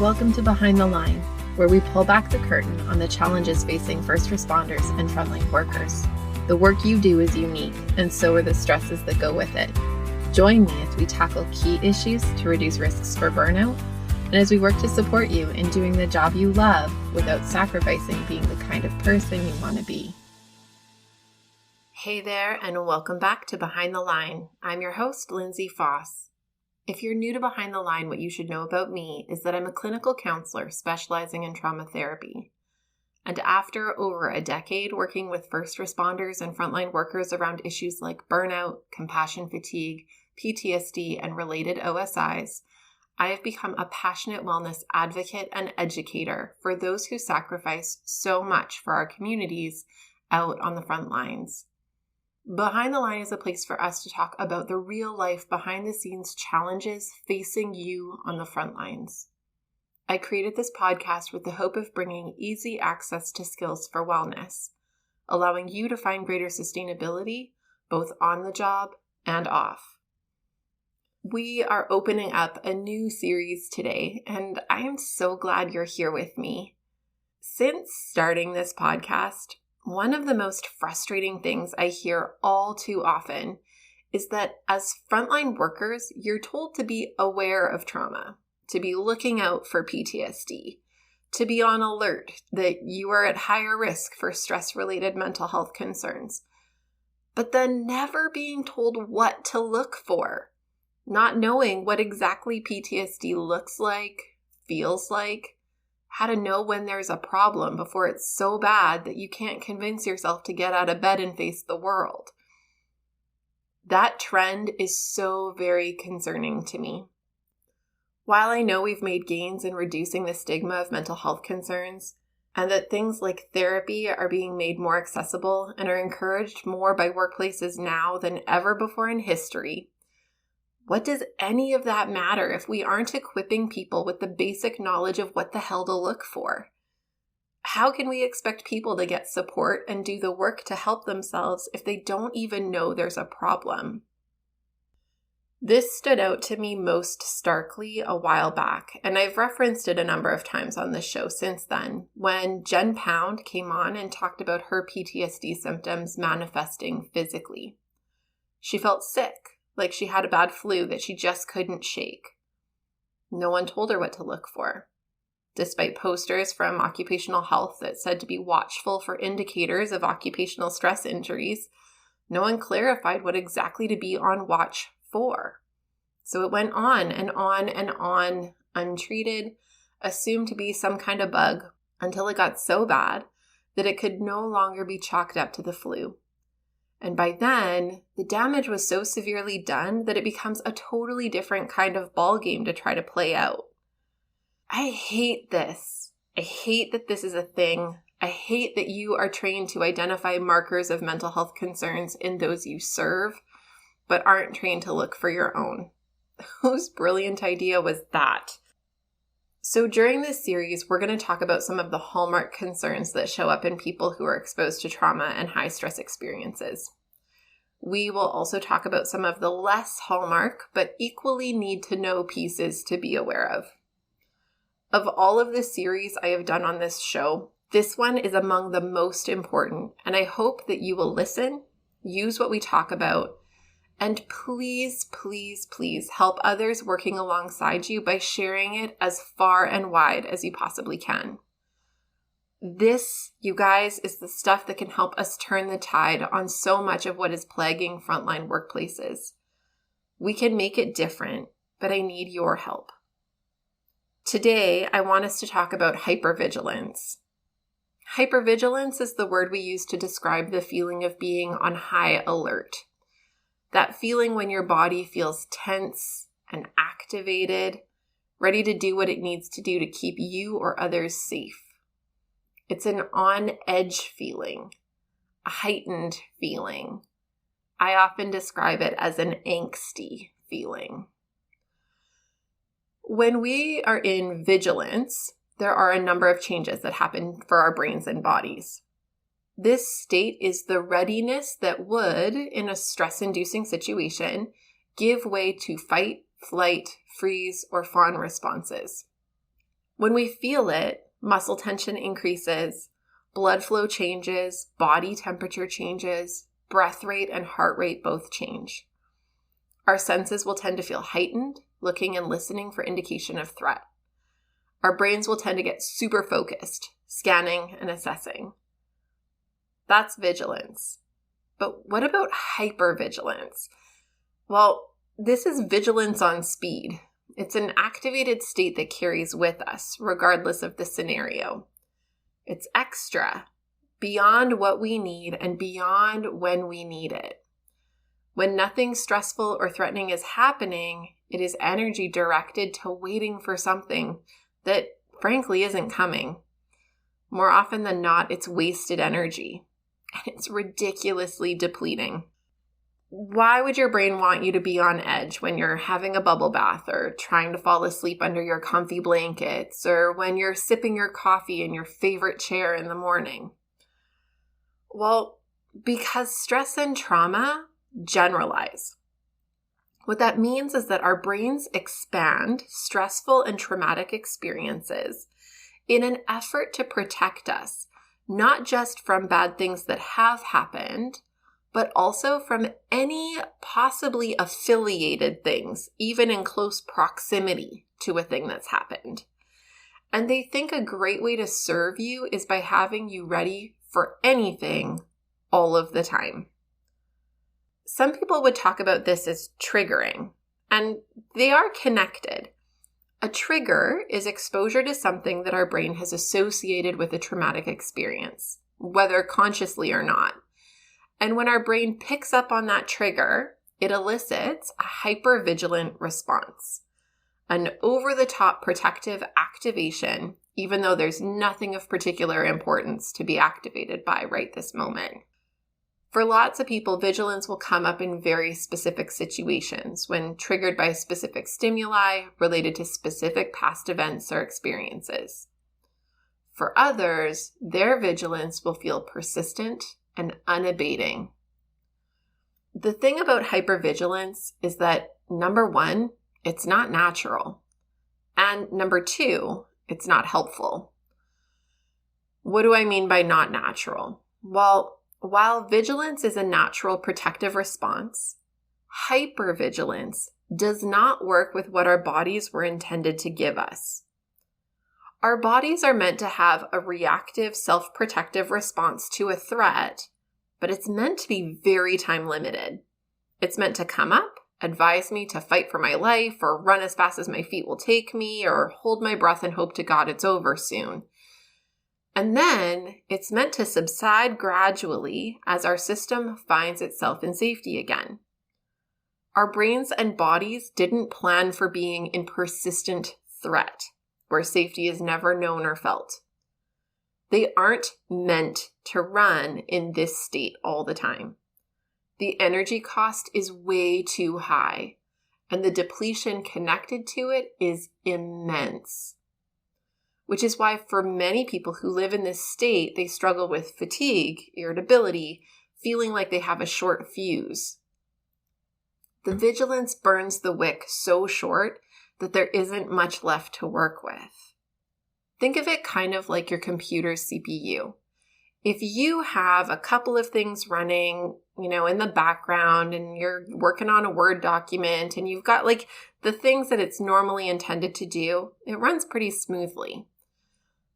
Welcome to Behind the Line, where we pull back the curtain on the challenges facing first responders and frontline workers. The work you do is unique, and so are the stresses that go with it. Join me as we tackle key issues to reduce risks for burnout, and as we work to support you in doing the job you love without sacrificing being the kind of person you want to be. Hey there, and welcome back to Behind the Line. I'm your host, Lindsay Faas. If you're new to Behind the Line, what you should know about me is that I'm a clinical counselor specializing in trauma therapy. And after over a decade working with first responders and frontline workers around issues like burnout, compassion fatigue, PTSD, and related OSIs, I have become a passionate wellness advocate and educator for those who sacrifice so much for our communities out on the front lines. Behind the Line is a place for us to talk about the real life behind the scenes challenges facing you on the front lines. I created this podcast with the hope of bringing easy access to skills for wellness, allowing you to find greater sustainability both on the job and off. We are opening up a new series today, and I am so glad you're here with me. Since starting this podcast, one of the most frustrating things I hear all too often is that as frontline workers, you're told to be aware of trauma, to be looking out for PTSD, to be on alert that you are at higher risk for stress-related mental health concerns, but then never being told what to look for, not knowing what exactly PTSD looks like, feels like, how to know when there's a problem before it's so bad that you can't convince yourself to get out of bed and face the world. That trend is so very concerning to me. While I know we've made gains in reducing the stigma of mental health concerns, and that things like therapy are being made more accessible and are encouraged more by workplaces now than ever before in history, what does any of that matter if we aren't equipping people with the basic knowledge of what the hell to look for? How can we expect people to get support and do the work to help themselves if they don't even know there's a problem? This stood out to me most starkly a while back, and I've referenced it a number of times on this show since then, when Jen Pound came on and talked about her PTSD symptoms manifesting physically. She felt sick, like she had a bad flu that she just couldn't shake. No one told her what to look for. Despite posters from occupational health that said to be watchful for indicators of occupational stress injuries, no one clarified what exactly to be on watch for. So it went on and on and on, untreated, assumed to be some kind of bug, until it got so bad that it could no longer be chalked up to the flu. And by then, the damage was so severely done that it becomes a totally different kind of ballgame to try to play out. I hate this. I hate that this is a thing. I hate that you are trained to identify markers of mental health concerns in those you serve, but aren't trained to look for your own. Whose brilliant idea was that? So during this series, we're going to talk about some of the hallmark concerns that show up in people who are exposed to trauma and high stress experiences. We will also talk about some of the less hallmark, but equally need to know pieces to be aware of. Of all of the series I have done on this show, this one is among the most important, and I hope that you will listen, use what we talk about, and please, please, please help others working alongside you by sharing it as far and wide as you possibly can. This, you guys, is the stuff that can help us turn the tide on so much of what is plaguing frontline workplaces. We can make it different, but I need your help. Today, I want us to talk about hypervigilance. Hypervigilance is the word we use to describe the feeling of being on high alert. That feeling when your body feels tense and activated, ready to do what it needs to do to keep you or others safe. It's an on-edge feeling, a heightened feeling. I often describe it as an angsty feeling. When we are in vigilance, there are a number of changes that happen for our brains and bodies. This state is the readiness that would, in a stress-inducing situation, give way to fight, flight, freeze, or fawn responses. When we feel it, muscle tension increases, blood flow changes, body temperature changes, breath rate and heart rate both change. Our senses will tend to feel heightened, looking and listening for indication of threat. Our brains will tend to get super focused, scanning and assessing. That's vigilance. But what about hypervigilance? Well, this is vigilance on speed. It's an activated state that carries with us, regardless of the scenario. It's extra, beyond what we need and beyond when we need it. When nothing stressful or threatening is happening, it is energy directed to waiting for something that frankly isn't coming. More often than not, it's wasted energy, and it's ridiculously depleting. Why would your brain want you to be on edge when you're having a bubble bath or trying to fall asleep under your comfy blankets or when you're sipping your coffee in your favorite chair in the morning? Well, because stress and trauma generalize. What that means is that our brains expand stressful and traumatic experiences in an effort to protect us, not just from bad things that have happened, but also from any possibly affiliated things, even in close proximity to a thing that's happened. And they think a great way to serve you is by having you ready for anything all of the time. Some people would talk about this as triggering, and they are connected. A trigger is exposure to something that our brain has associated with a traumatic experience, whether consciously or not. And when our brain picks up on that trigger, it elicits a hypervigilant response, an over-the-top protective activation, even though there's nothing of particular importance to be activated by right this moment. For lots of people, vigilance will come up in very specific situations when triggered by specific stimuli related to specific past events or experiences. For others, their vigilance will feel persistent and unabating. The thing about hypervigilance is that, number one, it's not natural. And number two, it's not helpful. What do I mean by not natural? Well, while vigilance is a natural protective response, hypervigilance does not work with what our bodies were intended to give us. Our bodies are meant to have a reactive, self-protective response to a threat, but it's meant to be very time limited. It's meant to come up, advise me to fight for my life, or run as fast as my feet will take me, or hold my breath and hope to God it's over soon. And then it's meant to subside gradually as our system finds itself in safety again. Our brains and bodies didn't plan for being in persistent threat, where safety is never known or felt. They aren't meant to run in this state all the time. The energy cost is way too high, and the depletion connected to it is immense. Which is why for many people who live in this state, they struggle with fatigue, irritability, feeling like they have a short fuse. The vigilance burns the wick so short that there isn't much left to work with. Think of it kind of like your computer's CPU. If you have a couple of things running, in the background and you're working on a Word document and you've got the things that it's normally intended to do, it runs pretty smoothly.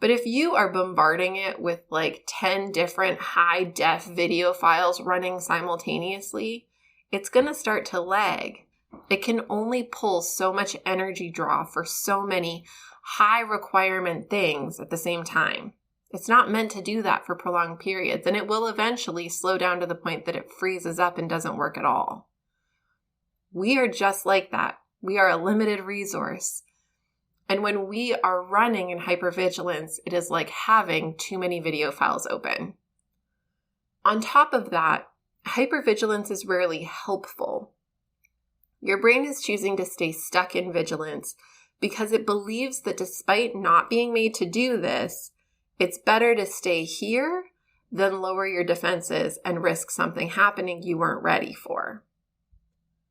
But if you are bombarding it with 10 different high-def video files running simultaneously, it's going to start to lag. It can only pull so much energy draw for so many high-requirement things at the same time. It's not meant to do that for prolonged periods, and it will eventually slow down to the point that it freezes up and doesn't work at all. We are just like that. We are a limited resource. And when we are running in hypervigilance, it is like having too many video files open. On top of that, hypervigilance is rarely helpful. Your brain is choosing to stay stuck in vigilance because it believes that despite not being made to do this, it's better to stay here than lower your defenses and risk something happening you weren't ready for.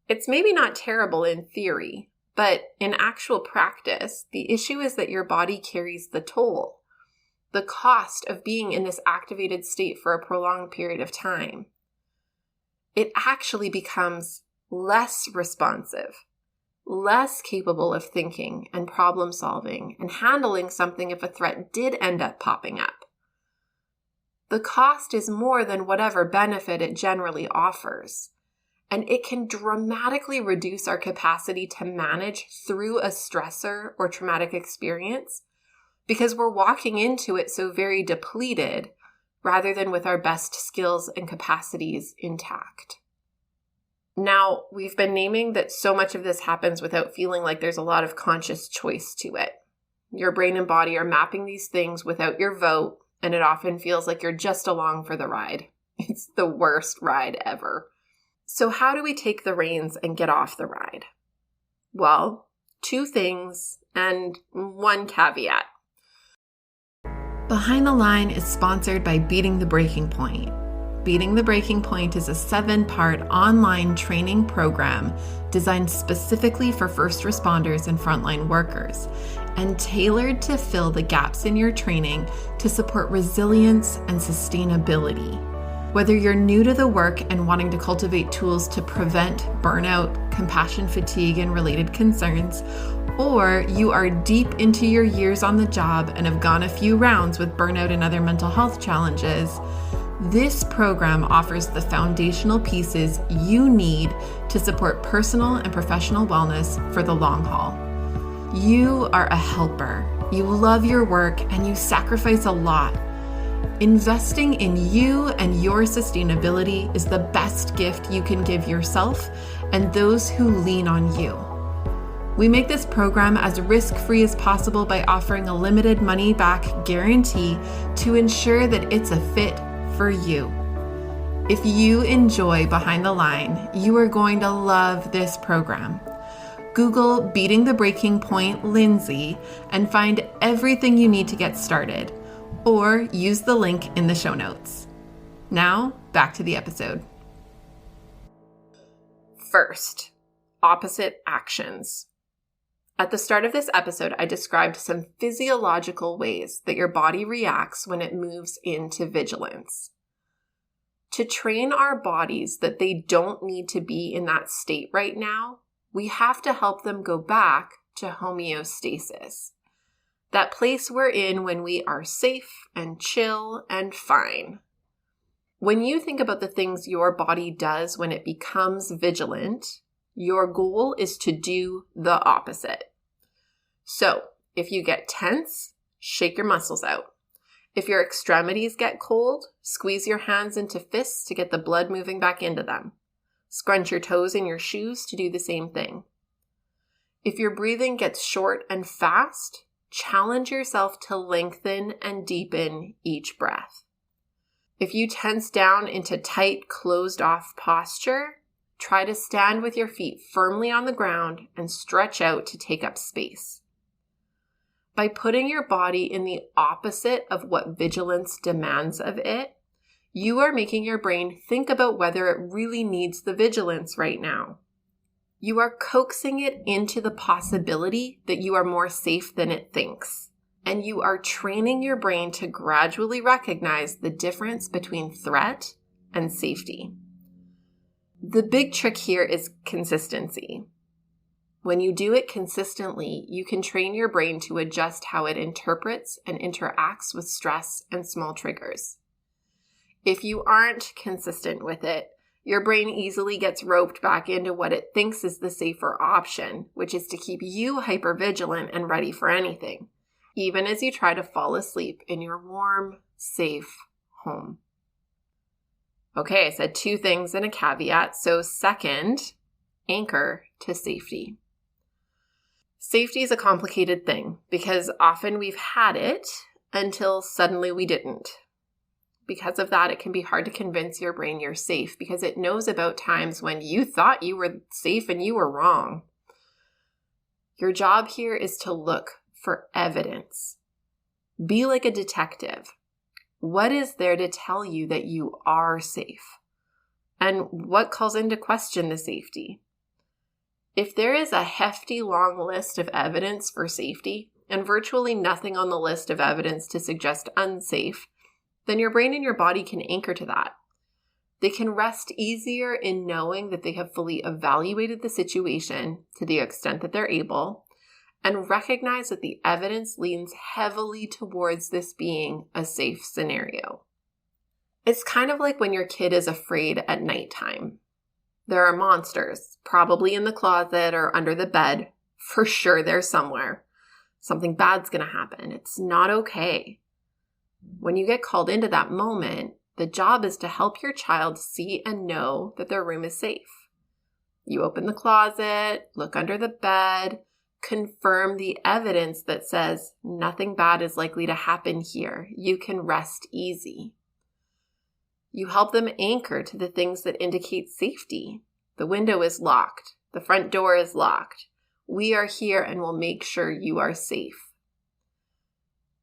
It's maybe not terrible in theory, But in actual practice, the issue is that your body carries the toll, the cost of being in this activated state for a prolonged period of time. It actually becomes less responsive, less capable of thinking and problem solving and handling something if a threat did end up popping up. The cost is more than whatever benefit it generally offers, and it can dramatically reduce our capacity to manage through a stressor or traumatic experience because we're walking into it so very depleted rather than with our best skills and capacities intact. Now, we've been naming that so much of this happens without feeling like there's a lot of conscious choice to it. Your brain and body are mapping these things without your vote, and it often feels like you're just along for the ride. It's the worst ride ever. So how do we take the reins and get off the ride? Well, 2 things and 1 caveat. Behind the Line is sponsored by Beating the Breaking Point. Beating the Breaking Point is a 7-part online training program designed specifically for first responders and frontline workers, and tailored to fill the gaps in your training to support resilience and sustainability. Whether you're new to the work and wanting to cultivate tools to prevent burnout, compassion fatigue, and related concerns, or you are deep into your years on the job and have gone a few rounds with burnout and other mental health challenges, this program offers the foundational pieces you need to support personal and professional wellness for the long haul. You are a helper. You love your work and you sacrifice a lot. Investing in you and your sustainability is the best gift you can give yourself and those who lean on you. We make this program as risk-free as possible by offering a limited money-back guarantee to ensure that it's a fit for you. If you enjoy Behind the Line, you are going to love this program. Google Beating the Breaking Point Lindsay and find everything you need to get started, or use the link in the show notes. Now, back to the episode. First, opposite actions. At the start of this episode, I described some physiological ways that your body reacts when it moves into vigilance. To train our bodies that they don't need to be in that state right now, we have to help them go back to homeostasis. That place we're in when we are safe and chill and fine. When you think about the things your body does when it becomes vigilant, your goal is to do the opposite. So, if you get tense, shake your muscles out. If your extremities get cold, squeeze your hands into fists to get the blood moving back into them. Scrunch your toes in your shoes to do the same thing. If your breathing gets short and fast, challenge yourself to lengthen and deepen each breath. If you tense down into tight, closed-off posture, try to stand with your feet firmly on the ground and stretch out to take up space. By putting your body in the opposite of what vigilance demands of it, you are making your brain think about whether it really needs the vigilance right now. You are coaxing it into the possibility that you are more safe than it thinks, and you are training your brain to gradually recognize the difference between threat and safety. The big trick here is consistency. When you do it consistently, you can train your brain to adjust how it interprets and interacts with stress and small triggers. If you aren't consistent with it, your brain easily gets roped back into what it thinks is the safer option, which is to keep you hypervigilant and ready for anything, even as you try to fall asleep in your warm, safe home. Okay, I said 2 things and a caveat. So second, anchor to safety. Safety is a complicated thing because often we've had it until suddenly we didn't. Because of that, it can be hard to convince your brain you're safe because it knows about times when you thought you were safe and you were wrong. Your job here is to look for evidence. Be like a detective. What is there to tell you that you are safe? And what calls into question the safety? If there is a hefty long list of evidence for safety and virtually nothing on the list of evidence to suggest unsafe, then your brain and your body can anchor to that. They can rest easier in knowing that they have fully evaluated the situation to the extent that they're able and recognize that the evidence leans heavily towards this being a safe scenario. It's kind of like when your kid is afraid at nighttime. There are monsters, probably in the closet or under the bed. For sure, they're somewhere. Something bad's going to happen. It's not okay. When you get called into that moment, the job is to help your child see and know that their room is safe. You open the closet, look under the bed, confirm the evidence that says nothing bad is likely to happen here. You can rest easy. You help them anchor to the things that indicate safety. The window is locked. The front door is locked. We are here and will make sure you are safe.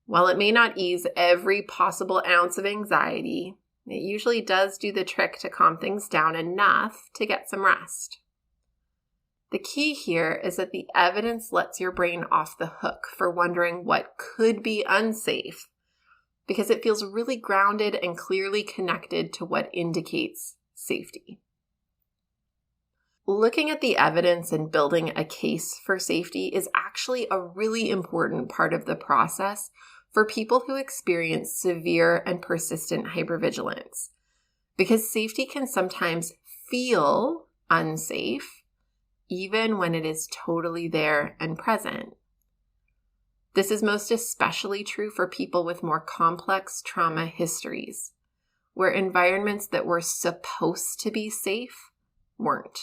While it may not ease every possible ounce of anxiety, it usually does do the trick to calm things down enough to get some rest. The key here is that the evidence lets your brain off the hook for wondering what could be unsafe, because it feels really grounded and clearly connected to what indicates safety. Looking at the evidence and building a case for safety is actually a really important part of the process for people who experience severe and persistent hypervigilance, because safety can sometimes feel unsafe even when it is totally there and present. This is most especially true for people with more complex trauma histories, where environments that were supposed to be safe weren't,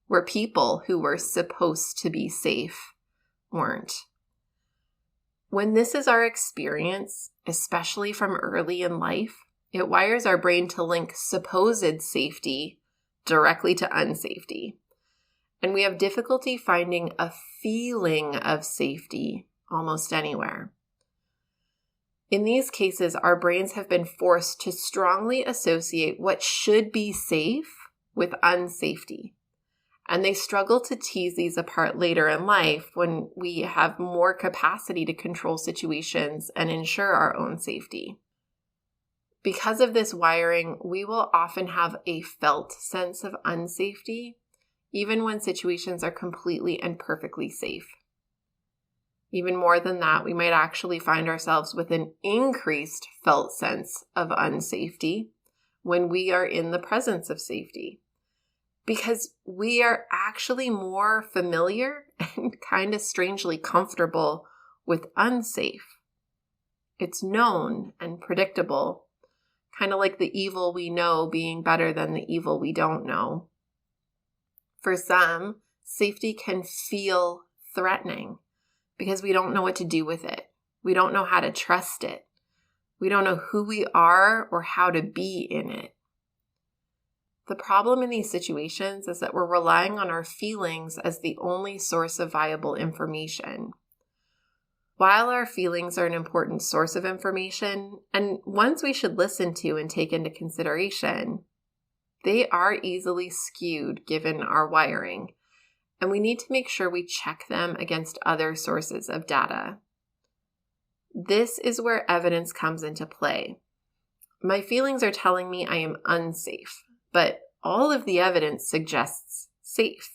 where people who were supposed to be safe weren't. When this is our experience, especially from early in life, it wires our brain to link supposed safety directly to unsafety. And we have difficulty finding a feeling of safety almost anywhere. In these cases, our brains have been forced to strongly associate what should be safe with unsafety. And they struggle to tease these apart later in life when we have more capacity to control situations and ensure our own safety. Because of this wiring, we will often have a felt sense of unsafety, even when situations are completely and perfectly safe. Even more than that, we might actually find ourselves with an increased felt sense of unsafety when we are in the presence of safety, because we are actually more familiar and kind of strangely comfortable with unsafe. It's known and predictable, kind of like the evil we know being better than the evil we don't know. For some, safety can feel threatening because we don't know what to do with it. We don't know how to trust it. We don't know who we are or how to be in it. The problem in these situations is that we're relying on our feelings as the only source of viable information. While our feelings are an important source of information, and ones we should listen to and take into consideration, they are easily skewed given our wiring, and we need to make sure we check them against other sources of data. This is where evidence comes into play. My feelings are telling me I am unsafe, but all of the evidence suggests safe.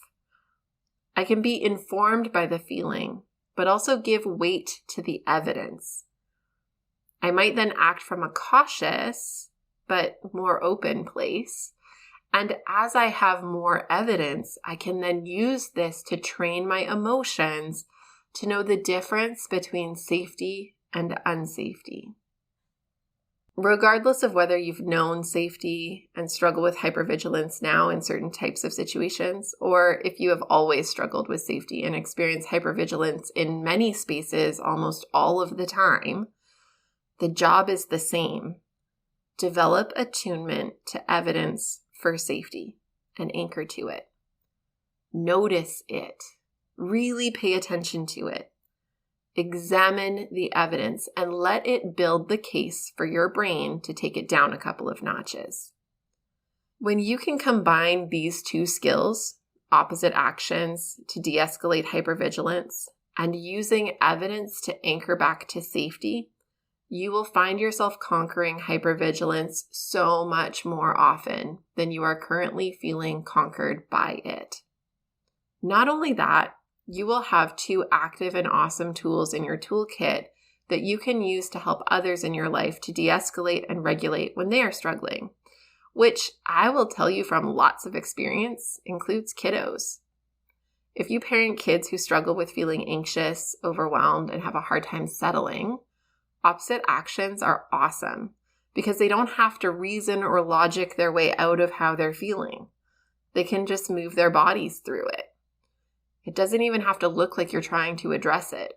I can be informed by the feeling, but also give weight to the evidence. I might then act from a cautious, but more open place. And as I have more evidence, I can then use this to train my emotions to know the difference between safety and unsafety. Regardless of whether you've known safety and struggle with hypervigilance now in certain types of situations, or if you have always struggled with safety and experienced hypervigilance in many spaces almost all of the time, the job is the same. Develop attunement to evidence for safety and anchor to it. Notice it. Really pay attention to it. Examine the evidence and let it build the case for your brain to take it down a couple of notches. When you can combine these two skills, opposite actions to de-escalate hypervigilance, and using evidence to anchor back to safety, you will find yourself conquering hypervigilance so much more often than you are currently feeling conquered by it. Not only that, you will have 2 active and awesome tools in your toolkit that you can use to help others in your life to de-escalate and regulate when they are struggling, which I will tell you from lots of experience includes kiddos. If you parent kids who struggle with feeling anxious, overwhelmed, and have a hard time settling, opposite actions are awesome because they don't have to reason or logic their way out of how they're feeling. They can just move their bodies through it. It doesn't even have to look like you're trying to address it.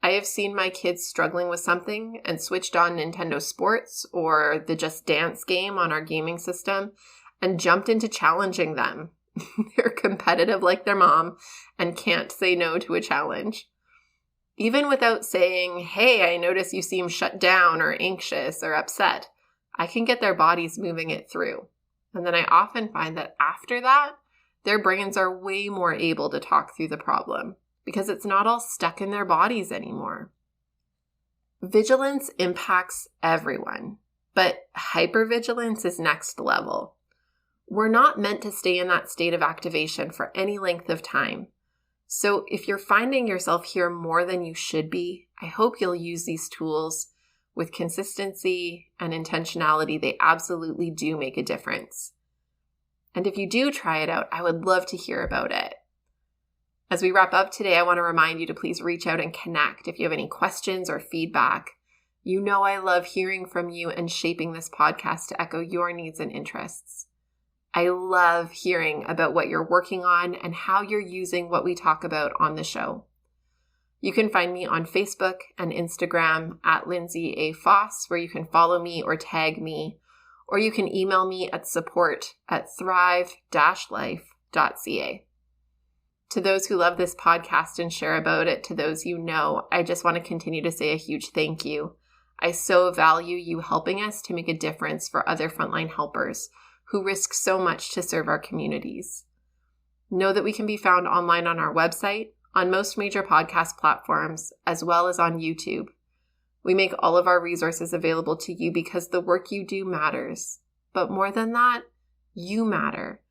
I have seen my kids struggling with something and switched on Nintendo Sports or the Just Dance game on our gaming system and jumped into challenging them. They're competitive like their mom and can't say no to a challenge. Even without saying, hey, I notice you seem shut down or anxious or upset, I can get their bodies moving it through. And then I often find that after that, their brains are way more able to talk through the problem because it's not all stuck in their bodies anymore. Vigilance impacts everyone, but hypervigilance is next level. We're not meant to stay in that state of activation for any length of time. So if you're finding yourself here more than you should be, I hope you'll use these tools with consistency and intentionality. They absolutely do make a difference. And if you do try it out, I would love to hear about it. As we wrap up today, I want to remind you to please reach out and connect if you have any questions or feedback. You know I love hearing from you and shaping this podcast to echo your needs and interests. I love hearing about what you're working on and how you're using what we talk about on the show. You can find me on Facebook and Instagram at Lindsay A. Faas, where you can follow me or tag me, or you can email me at support@thrive-life.ca. To those who love this podcast and share about it to those you know, I just want to continue to say a huge thank you. I so value you helping us to make a difference for other frontline helpers who risk so much to serve our communities. Know that we can be found online on our website, on most major podcast platforms, as well as on YouTube. We make all of our resources available to you because the work you do matters. But more than that, you matter.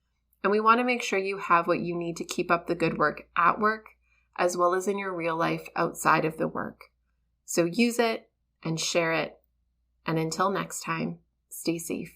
And we want to make sure you have what you need to keep up the good work at work, as well as in your real life outside of the work. So use it and share it. And until next time, stay safe.